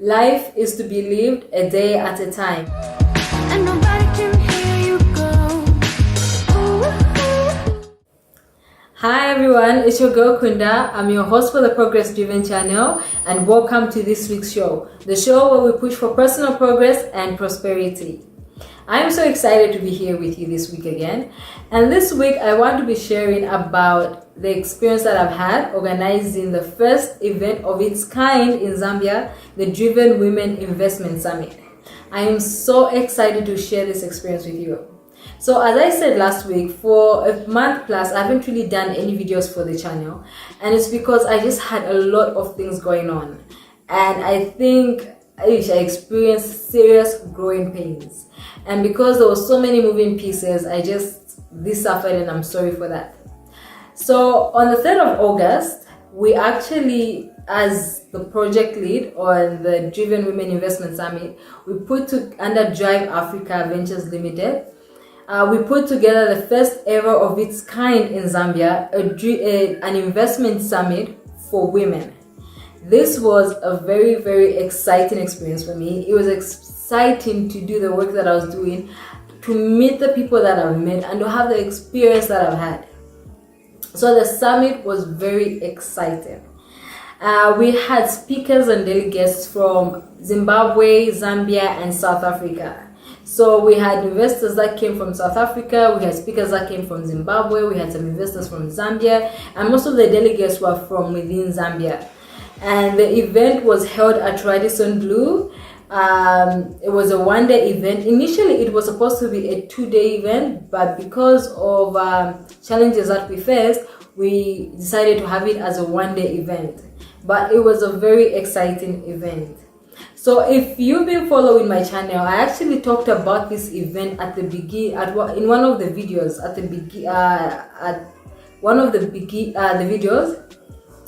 Life is to be lived a day at a time. And nobody can hear you go. Hi everyone, it's your girl Kunda. I'm your host for the Progress Driven channel, and welcome to this week's show, the show where we push for personal progress and prosperity. I am so excited to be here with you this week again, and this week I want to be sharing about the experience that I've had organizing the first event of its kind in Zambia, the Driven Women Investment Summit. I am so excited to share this experience with you. So as I said last week, for a month plus, I haven't really done any videos for the channel, and it's because I just had a lot of things going on, and I think I experienced serious growing pains. And because there were so many moving pieces, this suffered, and I'm sorry for that. So on the 3rd of August, we actually, as the project lead on the Driven Women Investment Summit, we under Drive Africa Ventures Limited, we put together the first ever of its kind in Zambia, an investment summit for women. This was a very, very exciting experience for me. It was exciting to do the work that I was doing, to meet the people that I've met, and to have the experience that I've had. So the summit was very exciting. We had speakers and delegates from Zimbabwe, Zambia, and South Africa. So we had investors that came from South Africa, we had speakers that came from Zimbabwe, we had some investors from Zambia, and most of the delegates were from within Zambia. And the event was held at Radisson Blu. It was a one-day event. Initially, it was supposed to be a 2-day event, but because of challenges that we faced, we decided to have it as a one-day event. But it was a very exciting event. So if you've been following my channel, I actually talked about this event at the in one of the videos the videos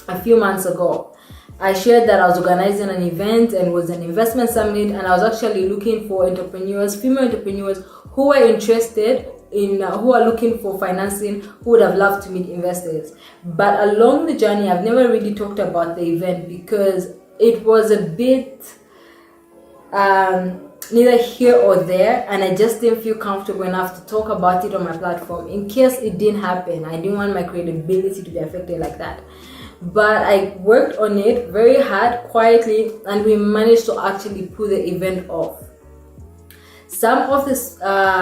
a few months ago. I shared that I was organizing an event, and it was an investment summit, and I was actually looking for entrepreneurs, female entrepreneurs who were interested in, who are looking for financing, who would have loved to meet investors. But along the journey, I've never really talked about the event because it was a bit neither here or there, and I just didn't feel comfortable enough to talk about it on my platform in case it didn't happen. I didn't want my credibility to be affected like that. But I worked on it very hard, quietly, and we managed to actually pull the event off. Some of the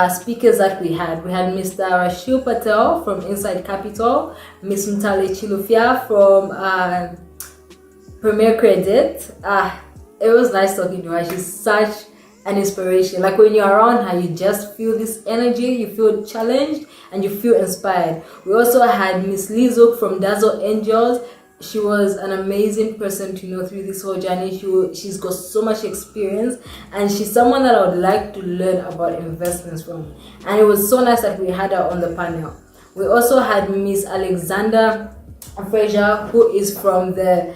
speakers that we had Mr. Rashil Patel from Inside Capital, Ms. Mtale Chilufya from Premier Credit. It was nice talking to her. She's such an inspiration. Like when you're around her, you just feel this energy, you feel challenged, and you feel inspired. We also had Ms. Lizuk from Dazzle Angels. She was an amazing person to know through this whole journey. She's got so much experience, and she's someone that I would like to learn about investments from. And it was so nice that we had her on the panel. We also had Ms. Alexander Fraser, who is from the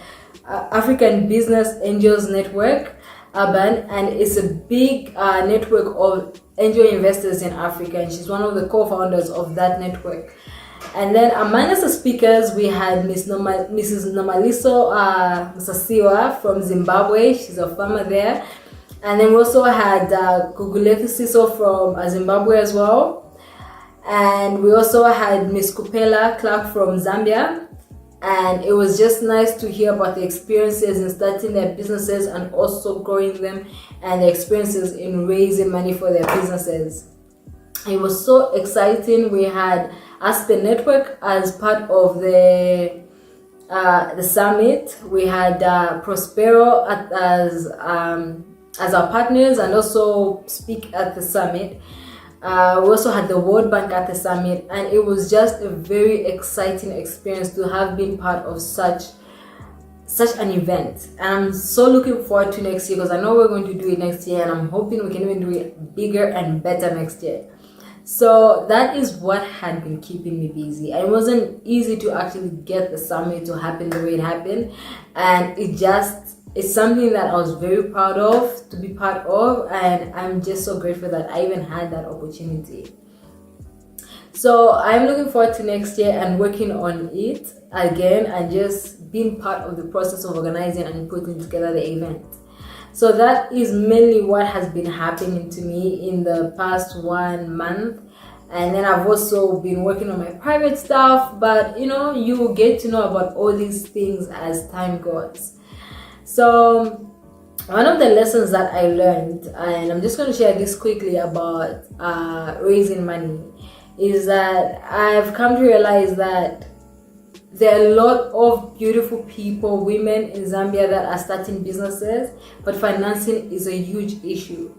African Business Angels Network, Urban, and it's a big network of angel investors in Africa, and she's one of the co-founders of that network. And then among the speakers, we had Mrs. Nomaliso Musasiwa from Zimbabwe. She's a farmer there. And then we also had Guguletu Siso from Zimbabwe as well. And we also had Miss Kupela Clark from Zambia. And it was just nice to hear about the experiences in starting their businesses and also growing them, and the experiences in raising money for their businesses. It was so exciting. We had Aspen Network as part of the summit. We had Prospero as our partners and also speak at the summit. We also had the World Bank at the summit, and it was just a very exciting experience to have been part of such an event. And I'm so looking forward to next year, because I know we're going to do it next year, and I'm hoping we can even do it bigger and better next year. So that is what had been keeping me busy. It wasn't easy to actually get the summit to happen the way it happened, and it's something that I was very proud of to be part of, and I'm just so grateful that I even had that opportunity. So I'm looking forward to next year and working on it again, and just being part of the process of organizing and putting together the event. So that is mainly what has been happening to me in the past 1 month. And then I've also been working on my private stuff, but you will get to know about all these things as time goes. So one of the lessons that I learned, and I'm just going to share this quickly about raising money, is that I've come to realize that there are a lot of beautiful people, women in Zambia that are starting businesses, but financing is a huge issue.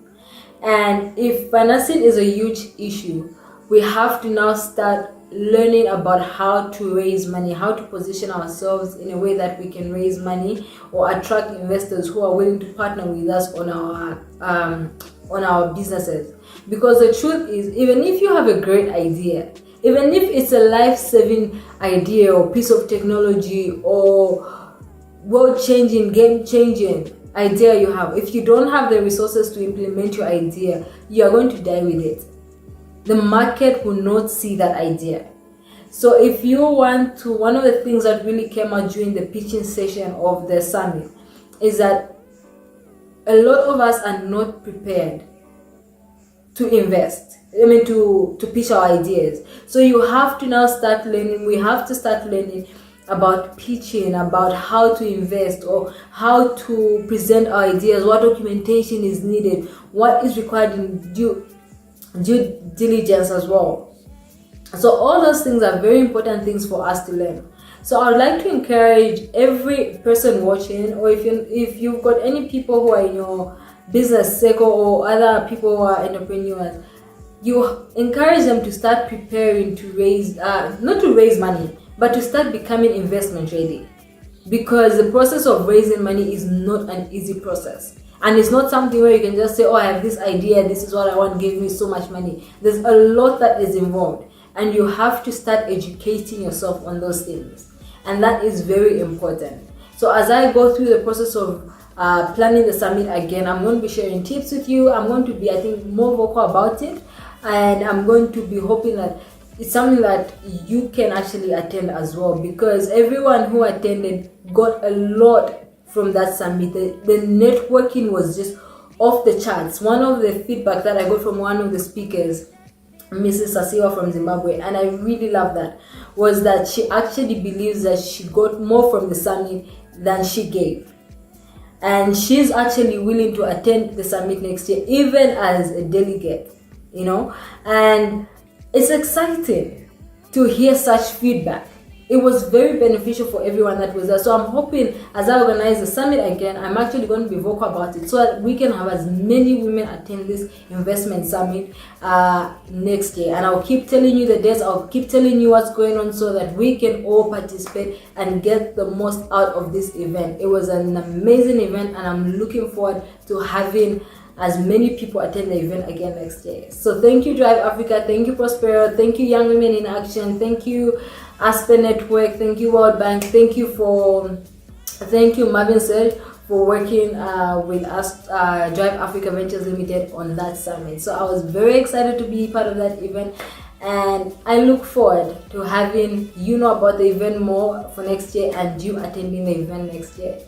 And if financing is a huge issue, we have to now start learning about how to raise money, how to position ourselves in a way that we can raise money or attract investors who are willing to partner with us on our businesses. Because the truth is, even if you have a great idea, even if it's a life-saving idea or piece of technology or world-changing, game-changing idea you have, if you don't have the resources to implement your idea, you are going to die with it. The market will not see that idea. So if you want to, one of the things that really came out during the pitching session of the summit is that a lot of us are not prepared to invest. To pitch our ideas. So you have to now start learning. We have to start learning about pitching, about how to invest or how to present our ideas, what documentation is needed, what is required in due diligence as well. So all those things are very important things for us to learn. So I would like to encourage every person watching, or if you've got any people who are in your business circle or other people who are entrepreneurs, you encourage them to start preparing to raise, not to raise money, but to start becoming investment ready. Because the process of raising money is not an easy process. And it's not something where you can just say, oh, I have this idea, this is what I want, give me so much money. There's a lot that is involved. And you have to start educating yourself on those things. And that is very important. So as I go through the process of planning the summit again, I'm going to be sharing tips with you. I'm going to be, I think, more vocal about it. And I'm going to be hoping that it's something that you can actually attend as well, because everyone who attended got a lot from that summit. The networking was just off the charts. One of the feedback that I got from one of the speakers, Mrs. Sasiwa from Zimbabwe, and I really love that, was that she actually believes that she got more from the summit than she gave. And she's actually willing to attend the summit next year, even as a delegate. And it's exciting to hear such feedback. It was very beneficial for everyone that was there. So I'm hoping as I organize the summit again, I'm actually going to be vocal about it so that we can have as many women attend this investment summit next year. And I'll keep telling you the dates, I'll keep telling you what's going on so that we can all participate and get the most out of this event. It was an amazing event, and I'm looking forward to having as many people attend the event again next year. So thank you, Drive Africa. Thank you, Prospero. Thank you, Young Women in Action. Thank you, Aspen Network. Thank you, World Bank. Thank you, Marvin Serge, for working with us, Drive Africa Ventures Limited, on that summit. So I was very excited to be part of that event, and I look forward to having you know about the event more for next year and you attending the event next year.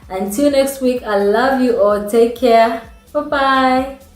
Until next week, I love you all. Take care. Bye-bye.